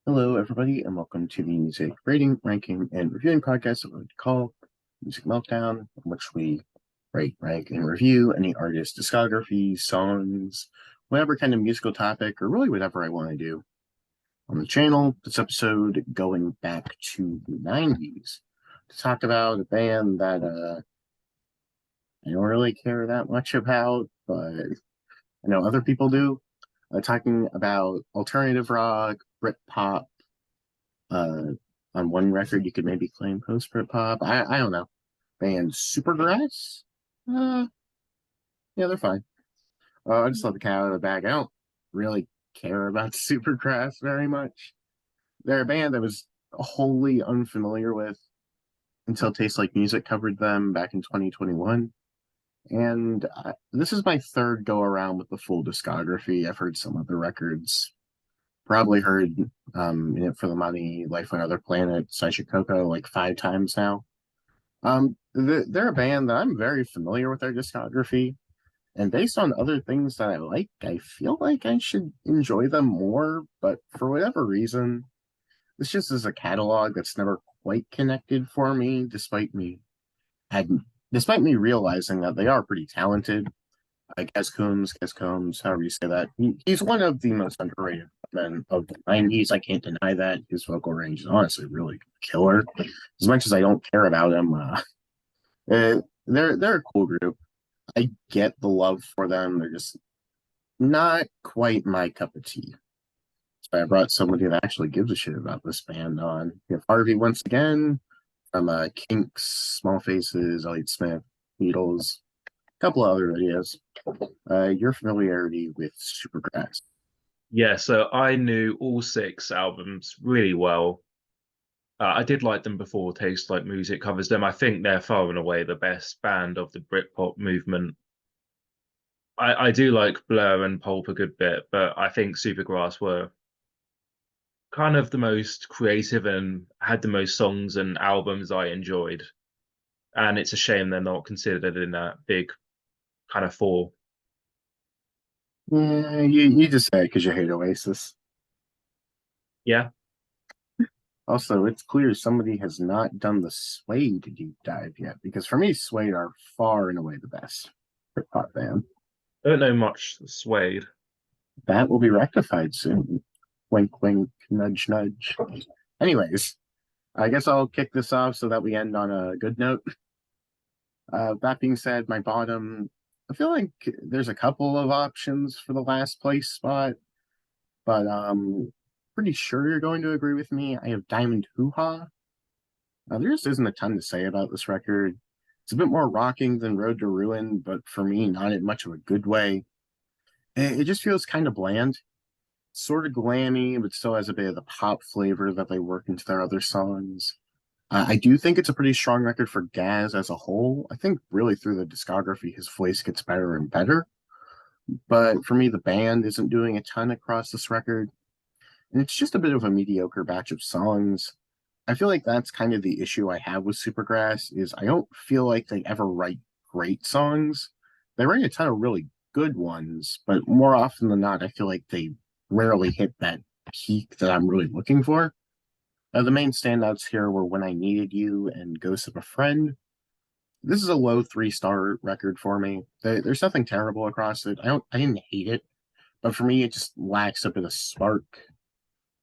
Hello, everybody, and welcome to the music rating, ranking, and reviewing podcast that we call Music Meltdown, in which we rate, rank, and review any artist discography, songs, whatever kind of musical topic, or really whatever I want to do on the channel. This episode going back to the 90s to talk about a band that I don't really care that much about, but I know other people do. Talking about alternative rock, Britpop, uh, on one record, you could maybe claim post Britpop. I don't know. Band Supergrass? Uh, yeah, they're fine. I just let the cat out of the bag. I don't really care about Supergrass very much. They're a band I was wholly unfamiliar with until Taste Like Music covered them back in 2021. And this is my third go around with the full discography. I've heard some other records, probably heard In It for the Money, Life on Other Planets, Should Coco like 5 times now. They're a band that I'm very familiar with their discography, and based on other things that I like, I feel like I should enjoy them more. But for whatever reason, this just is a catalog that's never quite connected for me, had, despite me realizing that they are pretty talented. Kes Combs, however you say that. He's one of the most underrated men of the 90s. I can't deny that. His vocal range is honestly really killer. As much as I don't care about him, they're a cool group. I get the love for them. They're just not quite my cup of tea. So I brought somebody that actually gives a shit about this band on. We have Harvey once again from Kinks, Small Faces, Elliott Smith, Beatles, a couple of other videos. Your familiarity with Supergrass. Yeah, so I knew all six albums really well. I did like them before Taste Like Music covers them. I think they're far and away the best band of the Britpop movement. I do like Blur and Pulp a good bit, but I think Supergrass were kind of the most creative and had the most songs and albums I enjoyed. And it's a shame they're not considered in that big kind of four. Yeah, you just say it because you hate Oasis. Yeah. Also, it's clear somebody has not done the Suede deep dive yet, because for me, Suede are far and away the best Britpop band. Don't know much Suede. That will be rectified soon. Wink, wink, nudge, nudge. Anyways, I guess I'll kick this off so that we end on a good note. That being said, my bottom, I feel like there's a couple of options for the last place spot, but pretty sure you're going to agree with me. I have Diamond Hoo Ha. There just isn't a ton to say about this record. It's a bit more rocking than Road to Ruin, but for me, not in much of a good way. It just feels kind of bland, sort of glammy, but still has a bit of the pop flavor that they work into their other songs. I do think it's a pretty strong record for Gaz as a whole. I think really through the discography, his voice gets better and better. But for me, the band isn't doing a ton across this record. And it's just a bit of a mediocre batch of songs. I feel like that's kind of the issue I have with Supergrass is I don't feel like they ever write great songs. They write a ton of really good ones, but more often than not, I feel like they rarely hit that peak that I'm really looking for. The main standouts here were When I Needed You and Ghost of a Friend. This is a low 3-star record for me. There's nothing terrible across it. I didn't hate it, but for me, it just lacks a bit of spark.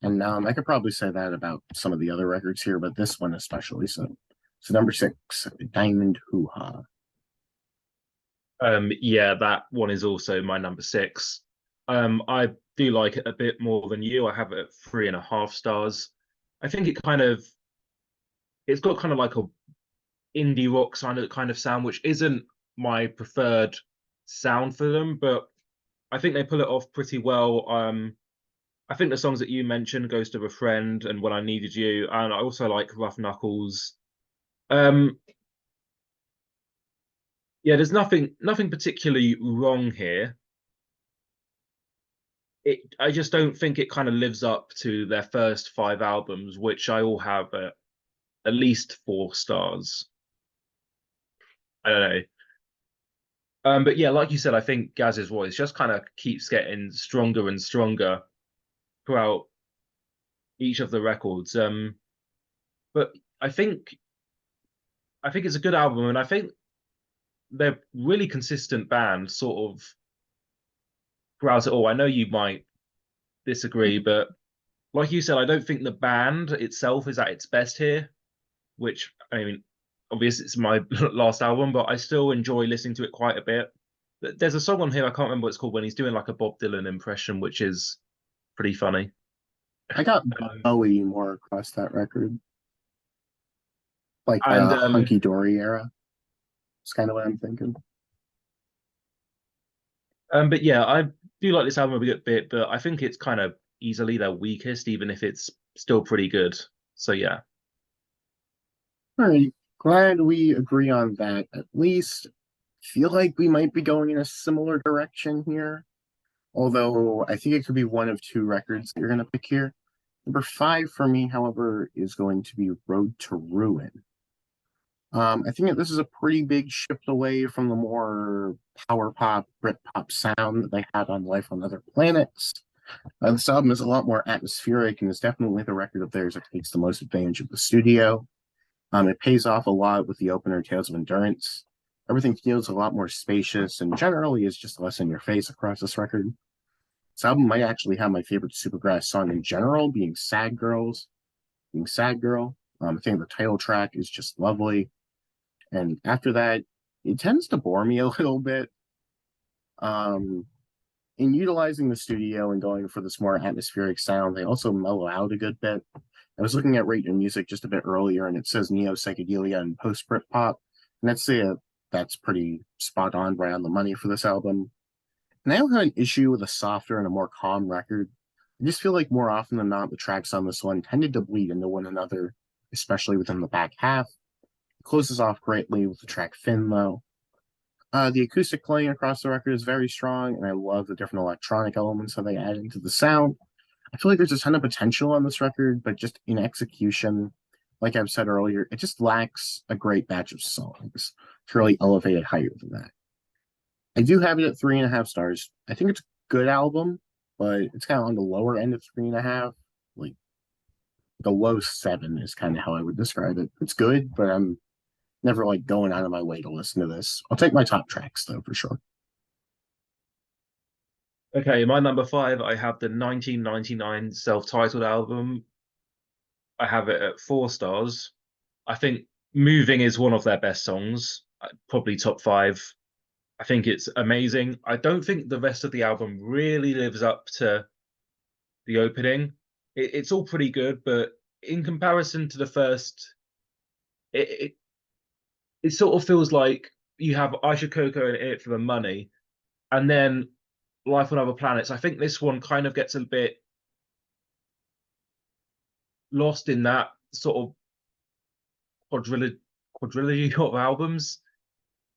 And I could probably say that about some of the other records here, but this one especially so. So number 6, Diamond Hoo Ha. Yeah, that one is also my number six. I do like it a bit more than you. I have it at 3.5 stars. I think it's got kind of like a indie rock kind of sound, which isn't my preferred sound for them, but I think they pull it off pretty well. I think the songs that you mentioned, Ghost of a Friend and When I Needed You, and I also like Rough Knuckles. Um, yeah, there's nothing particularly wrong here. I just don't think it kind of lives up to their first five albums, which I all have at least 4 stars. I don't know. But yeah, like you said, I think Gaz's voice just kind of keeps getting stronger and stronger throughout. each of the records. But I think it's a good album, and I think they're really consistent band, sort of throughout it all. I know you might disagree, but like you said, I don't think the band itself is at its best here. Which I mean, obviously it's my last album, but I still enjoy listening to it quite a bit. There's a song on here I can't remember what it's called when he's doing like a Bob Dylan impression, which is pretty funny. I got Um, Bowie more across that record, like and the hunky dory era. It's kind of what I'm thinking. but yeah, I do like this album a good bit, but I think it's kind of easily their weakest, even if it's still pretty good. So yeah. All right, glad we agree on that. At least feel like we might be going in a similar direction here. Although I think it could be one of two records that you're going to pick here. Number five for me, however, is going to be Road to Ruin. I think that this is a pretty big shift away from the more power pop, Brit pop sound that they had on Life on Other Planets. This album is a lot more atmospheric and is definitely the record of theirs that takes the most advantage of the studio. It pays off a lot with the opener Tales of Endurance. Everything feels a lot more spacious and generally is just less in your face across this record. This album might actually have my favorite Supergrass song in general, being Sad Girl. I think the title track is just lovely. And after that, it tends to bore me a little bit. Um, in utilizing the studio and going for this more atmospheric sound, they also mellow out a good bit. I was looking at Rate Your Music just a bit earlier, and it says neo psychedelia and post Brit pop, and that's pretty spot on, right on the money for this album. And I don't have an issue with a softer and a more calm record. I just feel like more often than not, the tracks on this one tended to bleed into one another, especially within the back half. It closes off greatly with the track Finn, though. The acoustic playing across the record is very strong, and I love the different electronic elements that they add into the sound. I feel like there's a ton of potential on this record, but just in execution, like I've said earlier, it just lacks a great batch of songs to really elevate it higher than that. I do have it at 3.5 stars. I think it's a good album, but it's kind of on the lower end of 3.5. Like the low seven is kind of how I would describe it. It's good, but I'm never like going out of my way to listen to this. I'll take my top tracks though for sure. Okay, my number five, I have the 1999 self-titled album. I have it at 4 stars. I think Moving is one of their best songs, probably top five. I think it's amazing. I don't think the rest of the album really lives up to the opening. It's all pretty good, but in comparison to the first, it, it it sort of feels like you have I Should Coco in it for the money, and then Life on Other Planets. I think this one kind of gets a bit lost in that sort of quadrilogy of albums.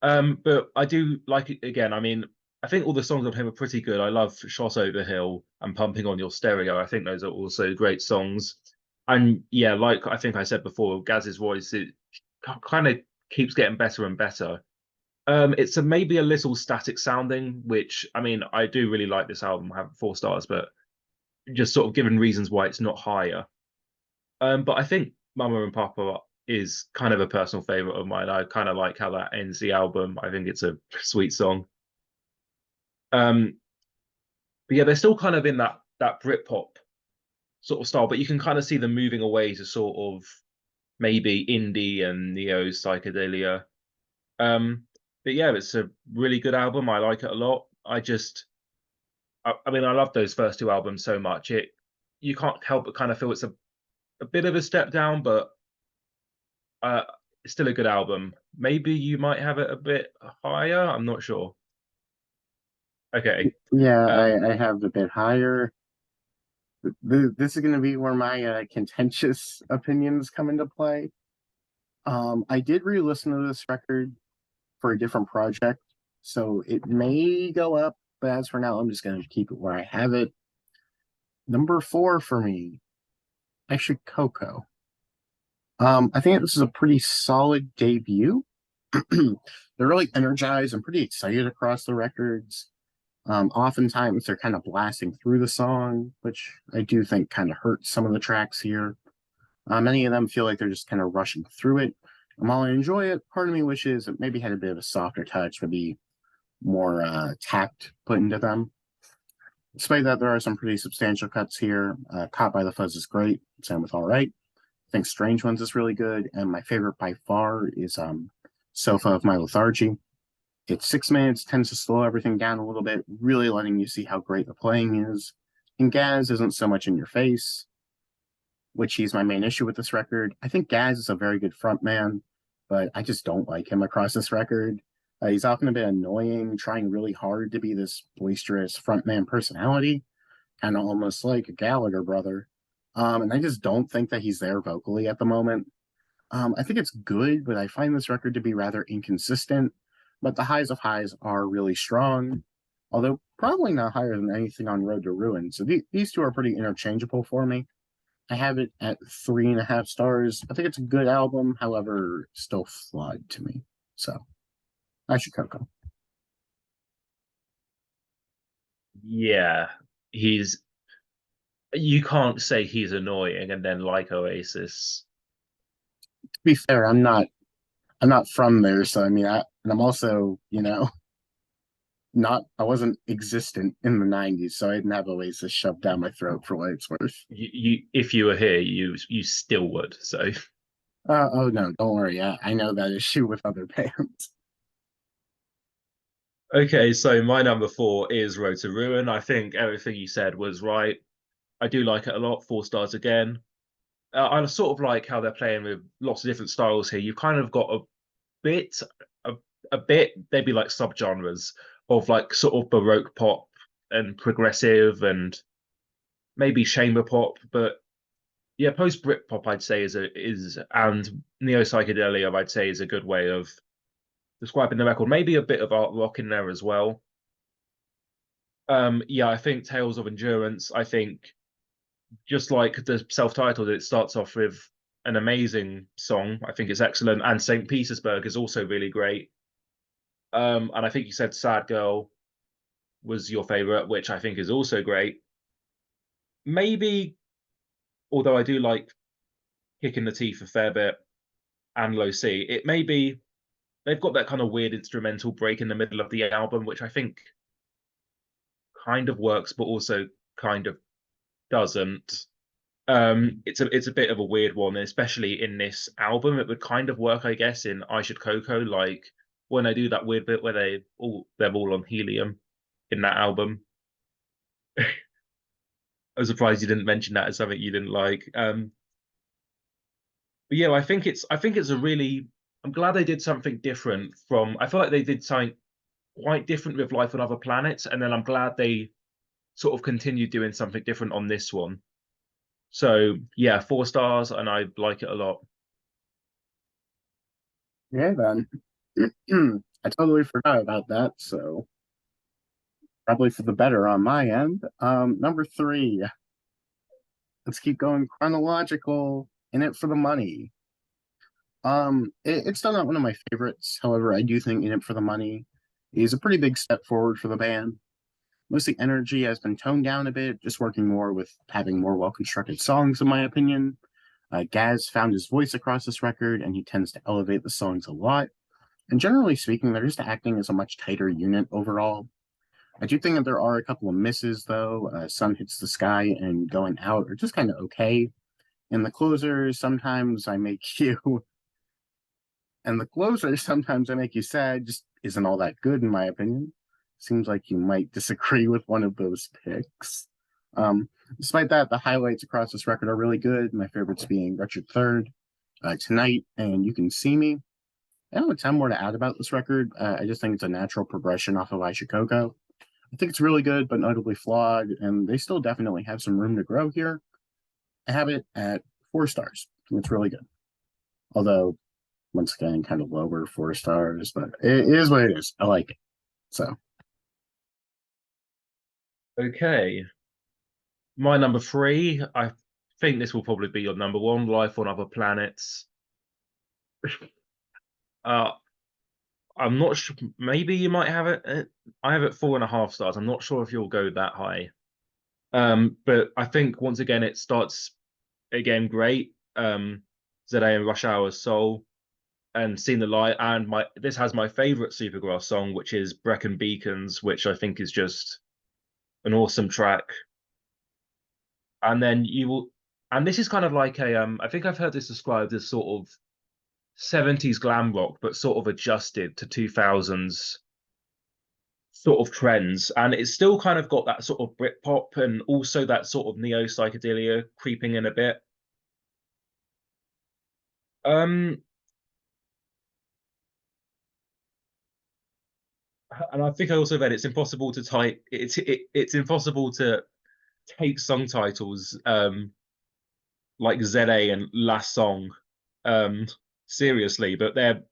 But I do like it again. I mean, I think all the songs on him are pretty good. I love Shot Over Hill and Pumping on Your Stereo. I think those are also great songs. And yeah, like I think I said before, Gaz's voice it kind of keeps getting better and better. It's maybe a little static sounding, which I mean, I do really like this album. I have 4 stars, but just sort of given reasons why it's not higher. But I think Mama and Papa is kind of a personal favorite of mine. I kind of like how that ends the album. I think it's a sweet song. Um, but yeah, they're still kind of in that Britpop sort of style, but you can kind of see them moving away to sort of maybe indie and neo psychedelia. Um, but yeah, it's a really good album. I like it a lot. I mean, I love those first two albums so much. You can't help but kind of feel it's a bit of a step down, but uh, it's still a good album. Maybe you might have it a bit higher. I'm not sure. Okay. Yeah, Um, I have a bit higher. This is going to be where my contentious opinions come into play. I did re-listen to this record for a different project, so it may go up, but as for now, I'm just going to keep it where I have it. Number four for me, I Should Coco. I think this is a pretty solid debut. They're really energized and pretty excited across the records. Oftentimes they're kind of blasting through the song, which I do think kind of hurts some of the tracks here. Many of them feel like they're just kind of rushing through it. And while I enjoy it, part of me wishes it maybe had a bit of a softer touch, maybe more tact put into them. Despite that, there are some pretty substantial cuts here. Caught by the Fuzz is great. Same with All Right. I think Strange Ones is really good. And my favorite by far is Sofa of My Lethargy. It's 6 minutes, tends to slow everything down a little bit, really letting you see how great the playing is. And Gaz isn't so much in your face, which he's my main issue with this record. I think Gaz is a very good frontman, but I just don't like him across this record. He's often a bit annoying, trying really hard to be this boisterous frontman personality, kind of almost like a Gallagher brother. And I just don't think that he's there vocally at the moment. I think it's good, but I find this record to be rather inconsistent. But the highs of highs are really strong, although probably not higher than anything on Road to Ruin. So these two are pretty interchangeable for me. I have it at 3.5 stars. I think it's a good album, however, still flawed to me. So I should Coco. Yeah, he's you can't say he's annoying and then like Oasis. To be fair, I'm not from there, so I mean, and I'm also, not I wasn't existent in the '90s, so I didn't have Oasis shoved down my throat for what it's worth. You if you were here, you still would. So Oh no, don't worry. I know that issue with other bands. okay, so my number four is Road to Ruin. I think everything you said was right. I do like it a lot. 4 stars again. I sort of like how they're playing with lots of different styles here. You've kind of got bit, a, a bit, maybe like subgenres of like sort of Baroque pop and progressive and maybe chamber pop, but yeah, post Britpop I'd say is and neo psychedelia I'd say is a good way of describing the record. Maybe a bit of art rock in there as well. Yeah, I think Tales of Endurance. I think just like the self-titled, it starts off with an amazing song. I think it's excellent, and Saint Petersburg is also really great. And I think you said Sad Girl was your favorite, which I think is also great. Maybe, although I do like Kicking the Teeth a fair bit and Low C, it may be they've got that kind of weird instrumental break in the middle of the album, which I think kind of works, but also kind of doesn't. It's a bit of a weird one, especially in this album. It would kind of work, I guess, in I Should Coco, like when I do that weird bit where they're all on helium in that album. I was surprised you didn't mention that as something you didn't like. But yeah, I think it's a really I'm glad they did something different from I feel like they did something quite different with Life on Other Planets, and then I'm glad they sort of continued doing something different on this one. So yeah, 4 stars, and I like it a lot. Yeah, then. I totally forgot about that, so probably for the better on my end. Number three, let's keep going chronological. In It for the Money. It's still not one of my favorites. However, I do think In It for the Money is a pretty big step forward for the band. Most of the energy has been toned down a bit, just working more with having more well constructed songs, in my opinion. Gaz found his voice across this record, and he tends to elevate the songs a lot. And generally speaking, they're just acting as a much tighter unit overall. I do think that there are a couple of misses, though. Sun Hits the Sky and Going Out are just kind of okay. And the closers, sometimes I make you, and the closers, sometimes I make you sad, just isn't all that good, in my opinion. Seems like you might disagree with one of those picks. Despite that, the highlights across this record are really good. My favorites being Wretched Third, Tonight, and You Can See Me. I don't have a ton more to add about this record. I just think it's a natural progression off of I Should Coco. I think it's really good, but notably flawed, and they still definitely have some room to grow here. I have it at 4 stars. It's really good. Although, once again, kind of lower 4 stars, but it is what it is. I like it. So, Okay. My number three, I think this will probably be your number one, Life on Other Planets. Uh, I'm not sure. Maybe you might have it. I have it 4.5 stars. I'm not sure if you'll go that high. But I think once again it starts again great. ZA and Rush Hour Soul and Seen the Light, and my this has my favorite Supergrass song, which is Brecon Beacons, which I think is just an awesome track. And then you will, and this is kind of like a I think I've heard this described as sort of 70s glam rock, but sort of adjusted to 2000s sort of trends, and it's still kind of got that sort of Britpop and also that sort of neo psychedelia creeping in a bit. Um, and I think I also read it's impossible to type it's impossible to take song titles like ZA and Last Song um seriously, but they're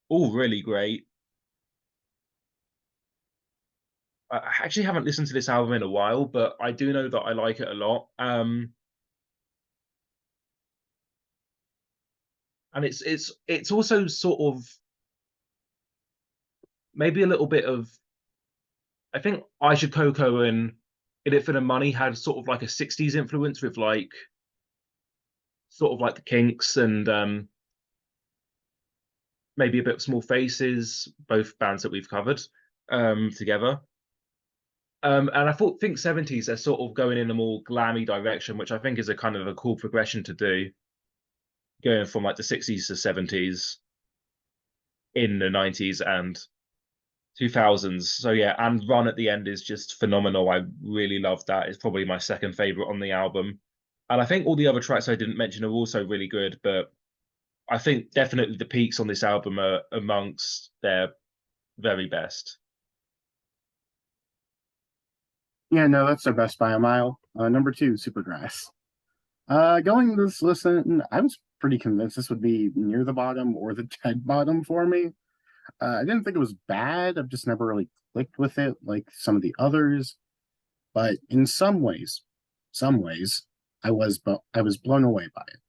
all really great. I actually haven't listened to this album in a while, but I do know that I like it a lot. And it's also sort of maybe a little bit of I think I Should Coco and In It for the Money had sort of like a 60s influence with like sort of like the Kinks and maybe a bit of Small Faces, both bands that we've covered together. And I think 70s they're sort of going in a more glammy direction, which I think is a kind of a cool progression to do, going from like the 60s to 70s in the 90s and 2000s. So yeah, and Run at the end is just phenomenal. I really love that. It's probably my second favorite on the album. And I think all the other tracks I didn't mention are also really good, but I think definitely the peaks on this album are amongst their very best. Yeah, no, that's their best by a mile. Number two, Supergrass. Going this listen, I was pretty convinced this would be near the bottom or the dead bottom for me. I didn't think it was bad. I've just never really clicked with it like some of the others. But in some ways, I was blown away by it.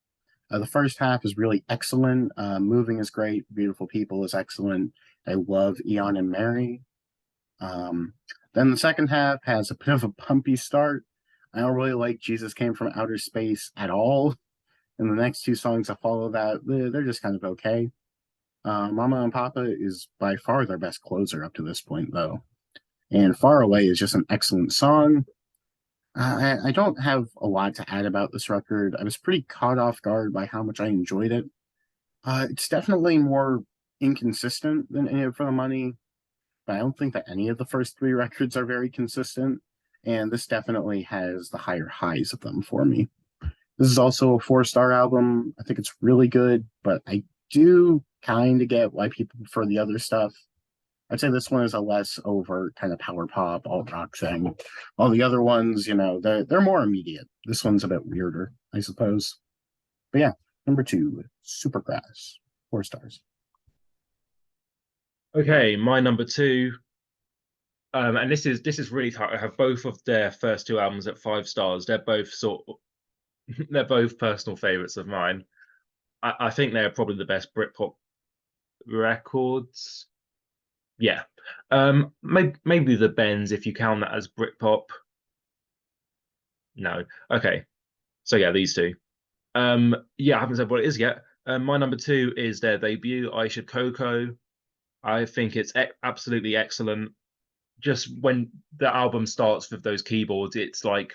The first half is really excellent. Moving is great. Beautiful People is excellent. I love Eon and Mary. Um, then the second half has a bit of a bumpy start. I don't really like Jesus Came from Outer Space at all. And the next two songs that follow that, they're just kind of okay. Mama and Papa is by far their best closer up to this point, though. And Far Away is just an excellent song. I don't have a lot to add about this record. I was pretty caught off guard by how much I enjoyed it. It's definitely more inconsistent than any of For the Money, but I don't think that any of the first three records are very consistent. And this definitely has the higher highs of them for me. This is also a 4-star album. I think it's really good, but I do kind of get why people prefer the other stuff. I'd say this one is a less overt kind of power pop, alt rock thing. All the other ones, they're more immediate. This one's a bit weirder, I suppose. But yeah, number two, Supergrass, 4 stars. Okay, my number two. And this is really tight. I have both of their first two albums at 5 stars. They're both they're both personal favorites of mine. I think they're probably the best Britpop records. Yeah. Maybe the Bends if you count that as Britpop. No. Okay. So yeah, these two. Yeah, I haven't said what it is yet. My number two is their debut, I Should Coco. I think it's absolutely excellent. Just when the album starts with those keyboards, it's like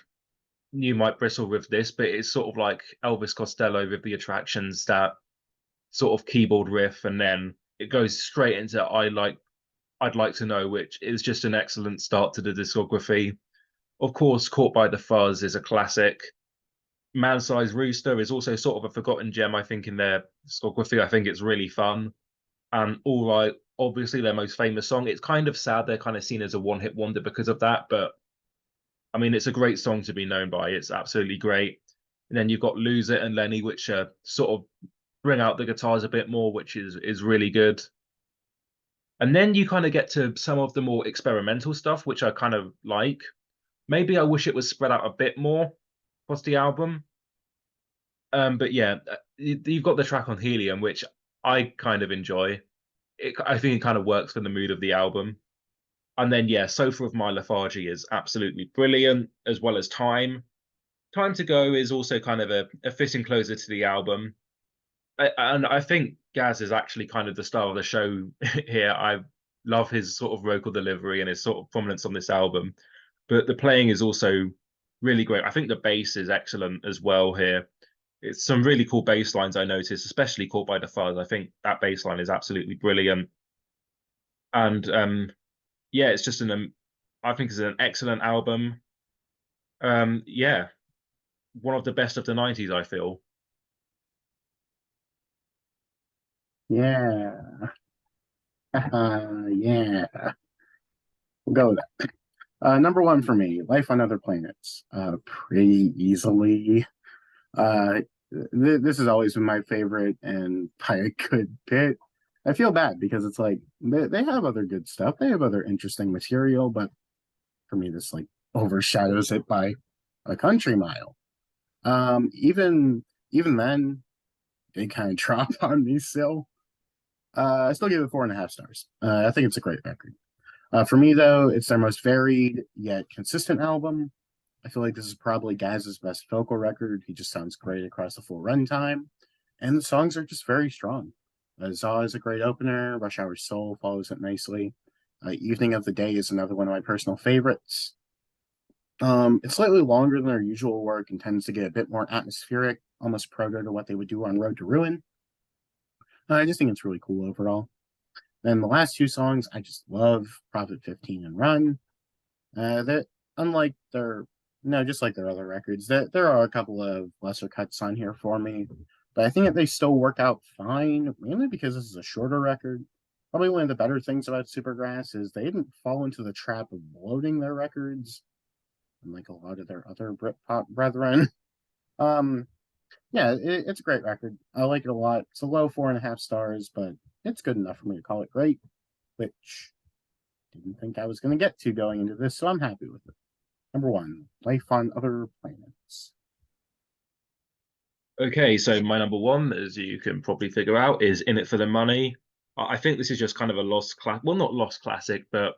you might bristle with this, but it's sort of like Elvis Costello with the Attractions, that sort of keyboard riff, and then it goes straight into I'd Like to Know, which is just an excellent start to the discography. Of course, Caught by the Fuzz is a classic. Man Size Rooster is also sort of a forgotten gem, I think, in their discography. I think it's really fun. And All Right, obviously their most famous song. It's kind of sad they're kind of seen as a one-hit wonder because of that, but I mean, it's a great song to be known by. It's absolutely great. And then you've got Lose It and Lenny, which sort of bring out the guitars a bit more, which is really good. And then you kind of get to some of the more experimental stuff, which I kind of like. Maybe I wish it was spread out a bit more across the album. But yeah, you've got the track on Helium, which I kind of enjoy. I think it kind of works for the mood of the album. And then yeah, Sofa of My Lethargy is absolutely brilliant, as well as Time to Go is also kind of a fitting closer to the album. And I think Gaz is actually kind of the star of the show here. I love his sort of vocal delivery and his sort of prominence on this album, but the playing is also really great. I think the bass is excellent as well here. It's some really cool bass lines I noticed, especially Caught by the Fuzz. I think that bass line is absolutely brilliant. And yeah, it's just I think it's an excellent album. Yeah, one of the best of the 90s, I feel. Yeah. Yeah. We'll go with that. Number one for me, Life on Other Planets. Pretty easily. Uh, this has always been my favorite, and by a good bit. I feel bad because it's like they have other good stuff. They have other interesting material, but for me, this like overshadows it by a country mile. Even then, they kind of drop on me still. I still give it 4.5 stars. I think it's a great record. For me, though, it's their most varied yet consistent album. I feel like this is probably Gaz's best vocal record. He just sounds great across the full runtime, and the songs are just very strong. Zaw is a great opener. Rush Hour Soul follows it nicely. Evening of the Day is another one of my personal favorites. It's slightly longer than their usual work and tends to get a bit more atmospheric, almost proto to what they would do on Road to Ruin. I just think it's really cool overall. Then the last two songs I just love, Prophet 15 and Run. That unlike their no, just like their other records, that there are a couple of lesser cuts on here for me, but I think that they still work out fine, mainly because this is a shorter record. Probably one of the better things about Supergrass is they didn't fall into the trap of bloating their records, unlike a lot of their other Britpop brethren. Um, yeah, it's a great record. I like it a lot. It's a low 4.5 stars, but it's good enough for me to call it great, which didn't think I was going to get to going into this, so I'm happy with it. Number one, Life on Other Planets. Okay, so my number one, as you can probably figure out, is In It for the Money. I think this is just kind of a lost class. Well, not lost classic, but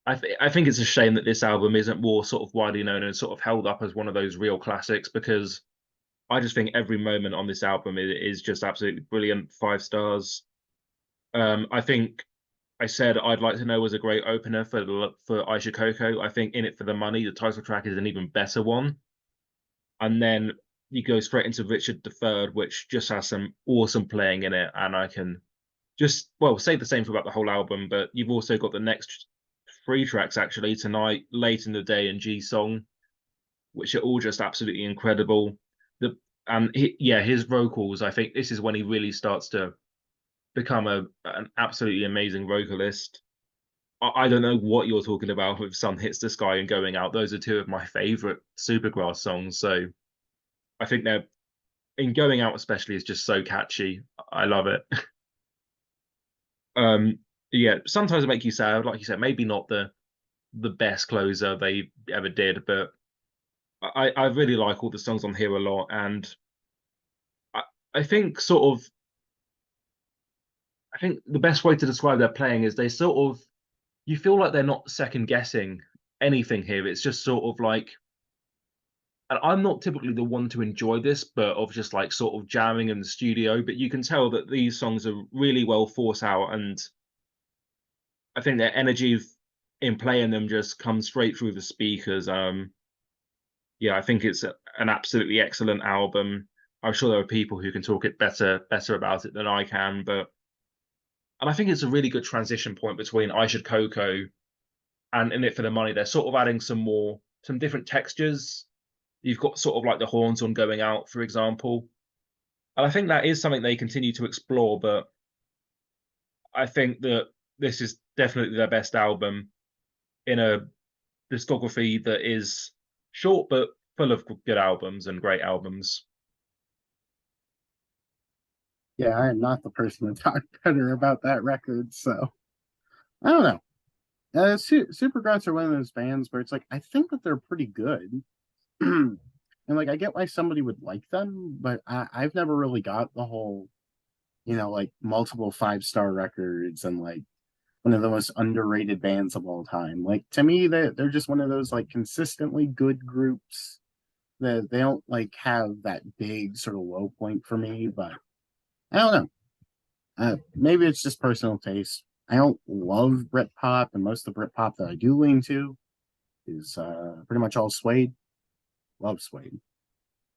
I think it's a shame that this album isn't more sort of widely known and sort of held up as one of those real classics, because I just think every moment on this album is just absolutely brilliant. 5 stars. I think I said I'd like to know was a great opener for I Should Coco. I think In It for the Money, the title track, is an even better one. And then you go straight into Richard III, which just has some awesome playing in it. And I can just, well, say the same for about the whole album, but you've also got the next three tracks actually, Tonight, Late in the Day, and G Song, which are all just absolutely incredible. The yeah, his vocals, I think this is when he really starts to become an absolutely amazing vocalist. I don't know what you're talking about with Sun Hits the Sky and Going Out. Those are two of my favorite Supergrass songs. So I think they're in Going Out especially is just so catchy. I love it. um yeah, sometimes it make you sad, like you said, maybe not the best closer they ever did, but I really like all the songs on here a lot. And I, I think sort of I think the best way to describe their playing is they sort of you feel like they're not second guessing anything here. It's just sort of like, and I'm not typically the one to enjoy this, but of just like sort of jamming in the studio. But you can tell that these songs are really well thought out, and I think their energy in playing them just comes straight through the speakers. Yeah, I think it's an absolutely excellent album. I'm sure there are people who can talk it better about it than I can, but and I think it's a really good transition point between I Should Coco and In It for the Money. They're sort of adding some different textures. You've got sort of like the horns on Going Out, for example. And I think that is something they continue to explore, but I think that this is definitely their best album in a discography that is short but full of good albums and great albums. Yeah, I am not the person to talk better about that record, so I don't know. Supergrass are one of those bands where it's like I think that they're pretty good, and like I get why somebody would like them, but I've never really got the whole like multiple 5-star records and like one of the most underrated bands of all time. Like to me, they're just one of those like consistently good groups that they don't like have that big sort of low point for me, but I don't know. Maybe it's just personal taste. I don't love Britpop, and most of the Britpop that I do lean to is pretty much all Suede. Love Suede,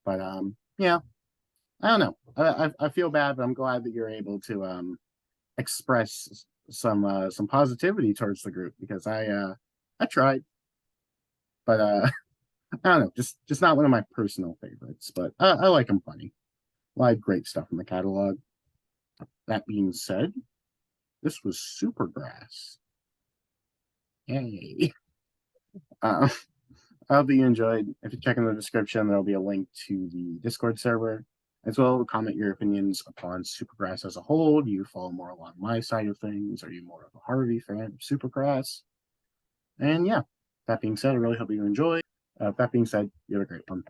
but yeah, I don't know. I feel bad, but I'm glad that you're able to express some positivity towards the group because I tried, but I don't know, just not one of my personal favorites. But I like them plenty. A lot of great stuff in the catalog. That being said, this was Supergrass. Yay! Uh, I hope that you enjoyed. If you check in the description, there'll be a link to the Discord server, as well. Comment your opinions upon Supergrass as a whole. Do you fall more along my side of things? Are you more of a Harvey fan of Supergrass? And yeah, that being said, I really hope you enjoy. That being said, you have a great one.